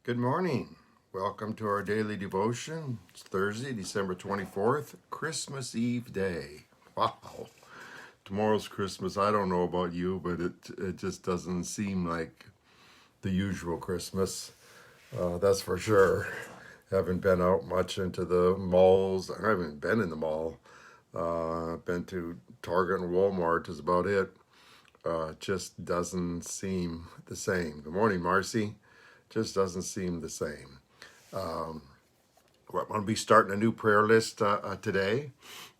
Good morning. Welcome to our daily devotion. It's Thursday, December 24th, Christmas Eve day. Wow. Tomorrow's Christmas. I don't know about you, but it just doesn't seem like the usual Christmas. That's for sure. Haven't been out much into the malls. I haven't been in the mall. I've been to Target and Walmart is about it. Just doesn't seem the same. Good morning, Marcy. Just doesn't seem the same. We're going to be starting a new prayer list today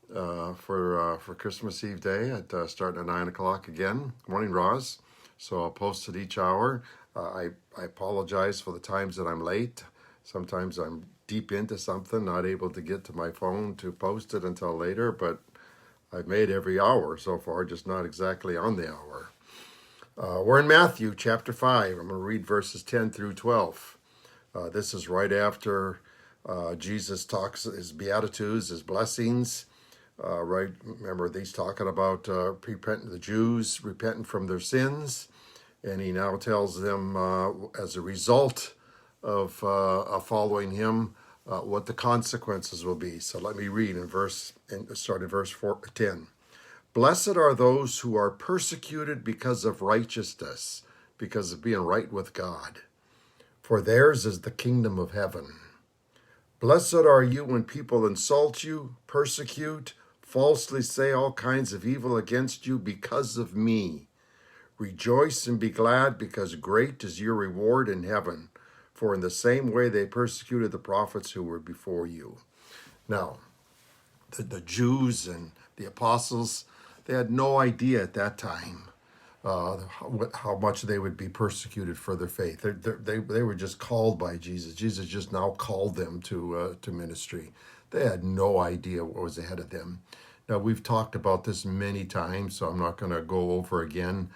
for Christmas Eve day starting at 9 o'clock again. Good morning, Roz. So I'll post it each hour. I apologize for the times that I'm late. Sometimes I'm deep into something, not able to get to my phone to post it until later, but I've made every hour so far, just not exactly on the hour. We're in Matthew chapter 5. I'm going to read verses 10 through 12. This is right after Jesus talks his beatitudes, his blessings. Right, remember he's talking about the Jews repenting from their sins, and he now tells them as a result of following him what the consequences will be. So let me read start in verse 10. Blessed are those who are persecuted because of righteousness, because of being right with God, for theirs is the kingdom of heaven. Blessed are you when people insult you, persecute, falsely say all kinds of evil against you because of me. Rejoice and be glad, because great is your reward in heaven, for in the same way they persecuted the prophets who were before you. Now, the Jews and the apostles, they had no idea at that time how much they would be persecuted for their faith. They were just called by Jesus. Jesus just now called them to ministry. They had no idea what was ahead of them. Now, we've talked about this many times, so I'm not going to go over again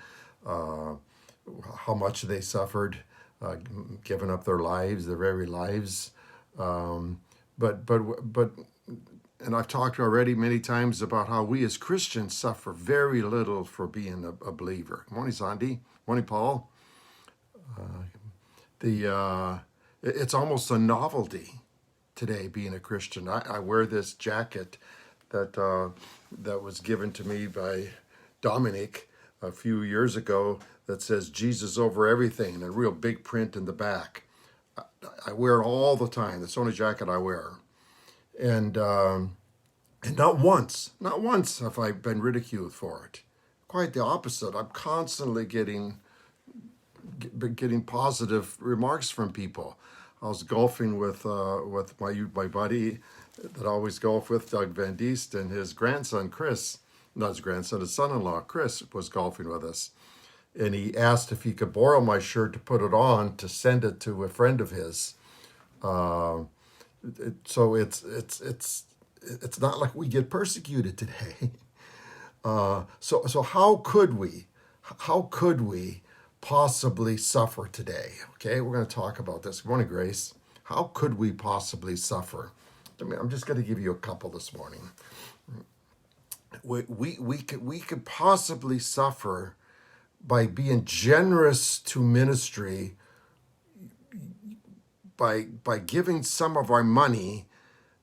how much they suffered, giving up their lives, their very lives. But and I've talked already many times about how we as Christians suffer very little for being a believer. Good morning, Sandy. Morning, Paul. It's almost a novelty today being a Christian. I wear this jacket that was given to me by Dominic a few years ago that says Jesus over everything, and a real big print in the back. I wear it all the time. That's the only jacket I wear. And not once have I been ridiculed for it. Quite the opposite. I'm constantly getting positive remarks from people. I was golfing with my buddy that I always golf with, Doug Van Diest, and his grandson Chris, not his grandson, his son-in-law Chris was golfing with us, and he asked if he could borrow my shirt to put it on to send it to a friend of his. So it's not like we get persecuted today. So how could we possibly suffer today? Okay, we're going to talk about this. Good morning, Grace. How could we possibly suffer? I'm just going to give you a couple this morning. We could possibly suffer by being generous to ministry, by giving some of our money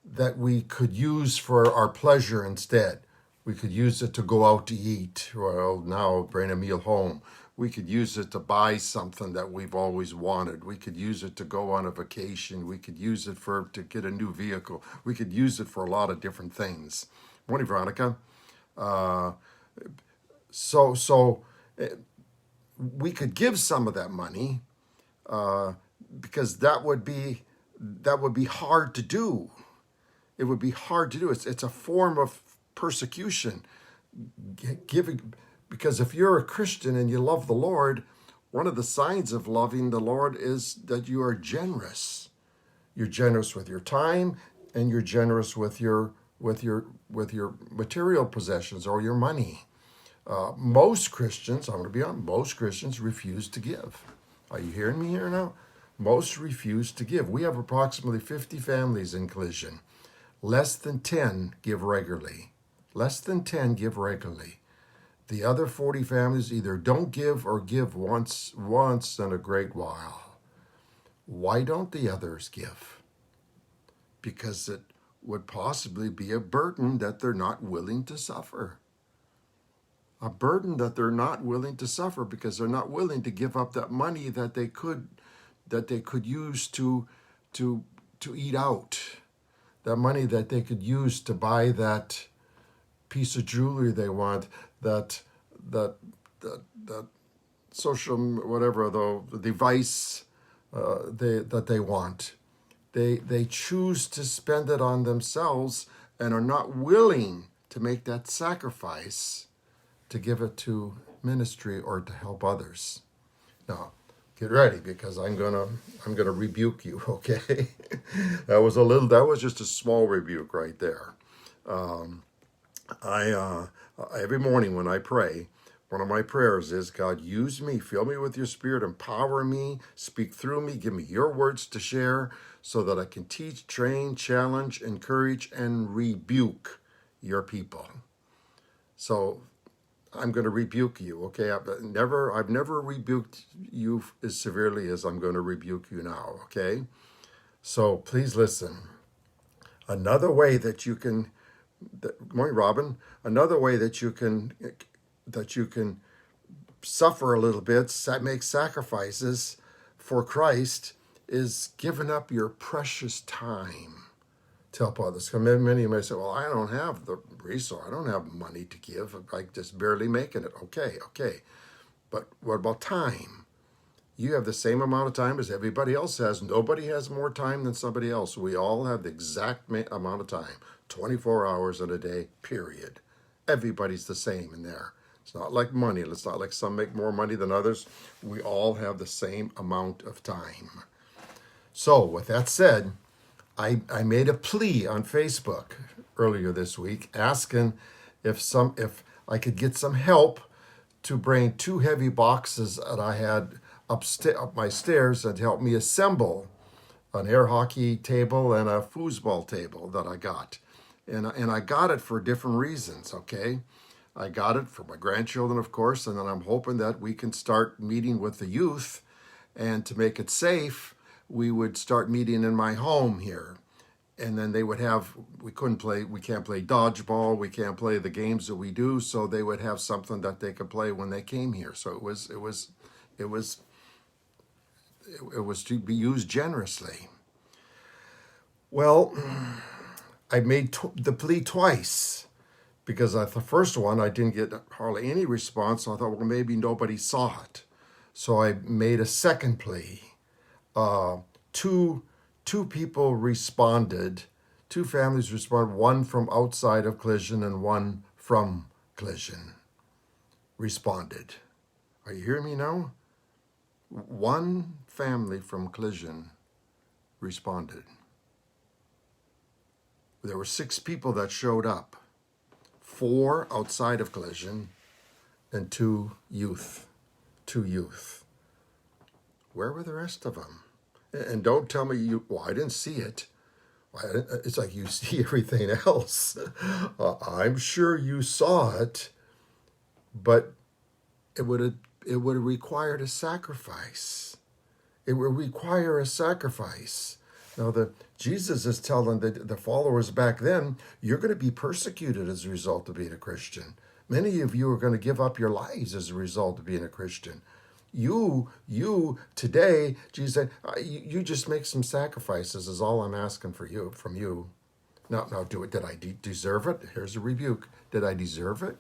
that we could use for our pleasure instead. We could use it to go out to eat, or now bring a meal home. We could use it to buy something that we've always wanted. We could use it to go on a vacation. We could use it to get a new vehicle. We could use it for a lot of different things. Morning, Veronica. So we could give some of that money because that would be hard to do. It would be hard to do. It's a form of persecution. Giving, because if you're a Christian and you love the Lord, one of the signs of loving the Lord is that you are generous. You're generous with your time, and you're generous with your material possessions or your money. Most Christians, I'm going to be honest, most Christians refuse to give. Are you hearing me here now? Most refuse to give. We have approximately 50 families in Collision. Less than 10 give regularly. Less than 10 give regularly. The other 40 families either don't give or give once in a great while. Why don't the others give? Because it would possibly be a burden that they're not willing to suffer. A burden that they're not willing to suffer because they're not willing to give up that money that they could use to eat out. That money that they could use to buy that piece of jewelry they want, that social whatever the device that they want. They choose to spend it on themselves and are not willing to make that sacrifice to give it to ministry or to help others. Now, get ready because I'm gonna rebuke you. Okay, that was just a small rebuke right there. Every morning when I pray, one of my prayers is, God, use me, fill me with your spirit, empower me, speak through me, give me your words to share so that I can teach, train, challenge, encourage, and rebuke your people. So I'm going to rebuke you, okay? I've never rebuked you as severely as I'm going to rebuke you now, okay? So please listen. Another way that you can, good morning, Robin. Another way that you can suffer a little bit, make sacrifices for Christ, is giving up your precious time to help others. Many of you may say, well, I don't have the resource. I don't have money to give. I'm just barely making it. Okay. But what about time? You have the same amount of time as everybody else has. Nobody has more time than somebody else. We all have the exact amount of time, 24 hours in a day, period. Everybody's the same in there. It's not like money. It's not like some make more money than others. We all have the same amount of time. So with that said, I made a plea on Facebook earlier this week asking if I could get some help to bring 2 heavy boxes that I had up my stairs and help me assemble an air hockey table and a foosball table that I got. And I got it for different reasons, okay? I got it for my grandchildren, of course, and then I'm hoping that we can start meeting with the youth, and to make it safe, we would start meeting in my home here. And then they would have, we can't play dodgeball, we can't play the games that we do, so they would have something that they could play when they came here. So it was to be used generously. Well, I made the plea twice because the first one I didn't get hardly any response. So I thought, well, maybe nobody saw it. So I made a second plea. Two people responded. 2 families responded. One from outside of Collision and one from Collision responded. Are you hearing me now? 1 family from Collision responded. There were 6 people that showed up. 4 outside of Collision and 2 youth. 2 youth. Where were the rest of them? And don't tell me I didn't see it. It's like you see everything else. I'm sure you saw it, but it would have required a sacrifice. It would require a sacrifice. Now, Jesus is telling the followers back then, you're going to be persecuted as a result of being a Christian. Many of you are going to give up your lives as a result of being a Christian. You today, Jesus said, you just make some sacrifices is all I'm asking from you. Now, did I deserve it? Here's a rebuke. Did I deserve it?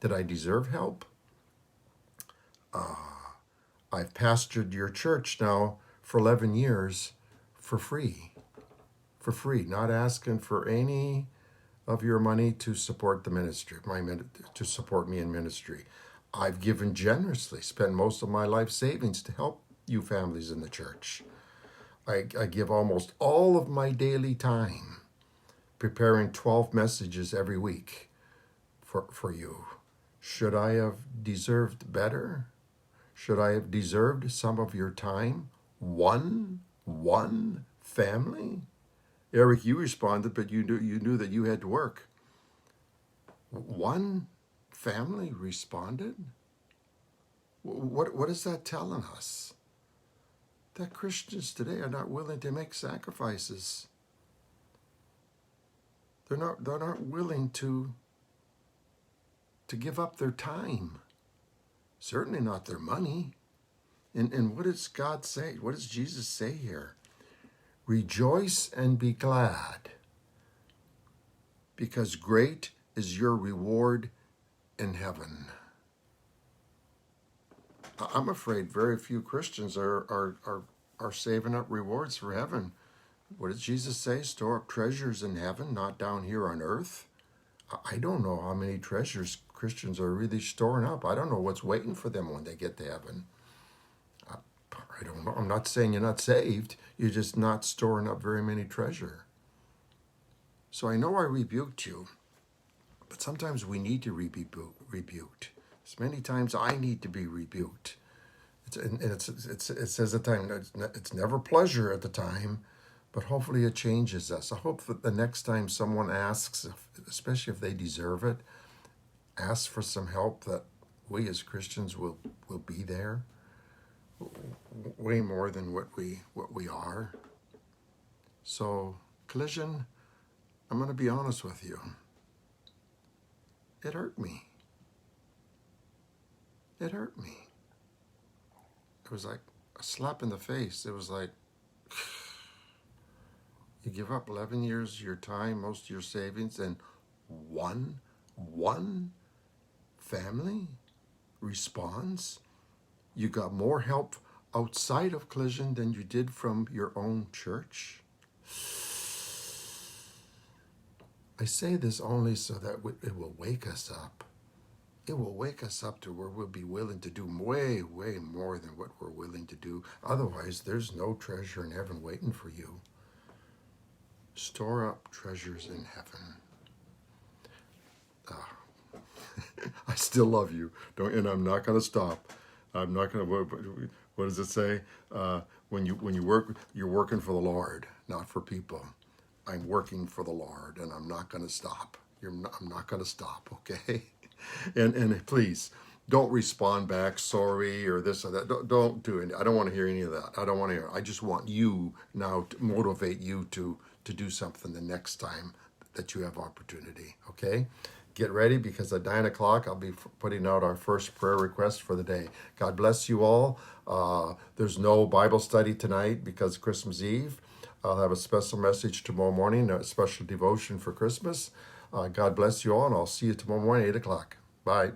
Did I deserve help? I've pastored your church now for 11 years for free, not asking for any of your money to support the ministry, to support me in ministry. I've given generously, spent most of my life savings to help you families in the church. I give almost all of my daily time preparing 12 messages every week for you. Should I have deserved better? Should I have deserved some of your time? One family? Eric, you responded, but you knew that you had to work. 1 family responded? What is that telling us? that Christians today are not willing to make sacrifices. They're not willing to give up their time. Certainly not their money. And what does God say? What does Jesus say here? Rejoice and be glad, because great is your reward in heaven. I'm afraid very few Christians are saving up rewards for heaven. What did Jesus say? Store up treasures in heaven, not down here on earth. I don't know how many treasures Christians are really storing up. I don't know what's waiting for them when they get to heaven. I don't know. I'm not saying you're not saved. You're just not storing up very many treasure. So I know I rebuked you, but sometimes we need to be rebuked. As many times I need to be rebuked. It says at the time, it's never pleasure at the time, but hopefully it changes us. I hope that the next time someone asks, especially if they deserve it, ask for some help, that we as Christians will be there way more than what we are. So, Collision, I'm going to be honest with you. It hurt me. It hurt me. It was like a slap in the face. It was like, you give up 11 years of your time, most of your savings, and one family responds. You got more help outside of Collision than you did from your own church. I say this only so that it will wake us up. It will wake us up to where we'll be willing to do way, way more than what we're willing to do. Otherwise, there's no treasure in heaven waiting for you. Store up treasures in heaven. I still love you, and I'm not going to stop. I'm not going to. What does it say? When you work, you're working for the Lord, not for people. I'm working for the Lord, and I'm not going to stop. I'm not going to stop. Okay, and please don't respond back, sorry, or this or that. Don't do it. I don't want to hear any of that. I don't want to hear. I just want you now to motivate you to do something the next time that you have opportunity. Okay. Get ready, because at 9 o'clock I'll be putting out our first prayer request for the day. God bless you all. There's no Bible study tonight because Christmas Eve. I'll have a special message tomorrow morning, a special devotion for Christmas. God bless you all, and I'll see you tomorrow morning, 8 o'clock. Bye.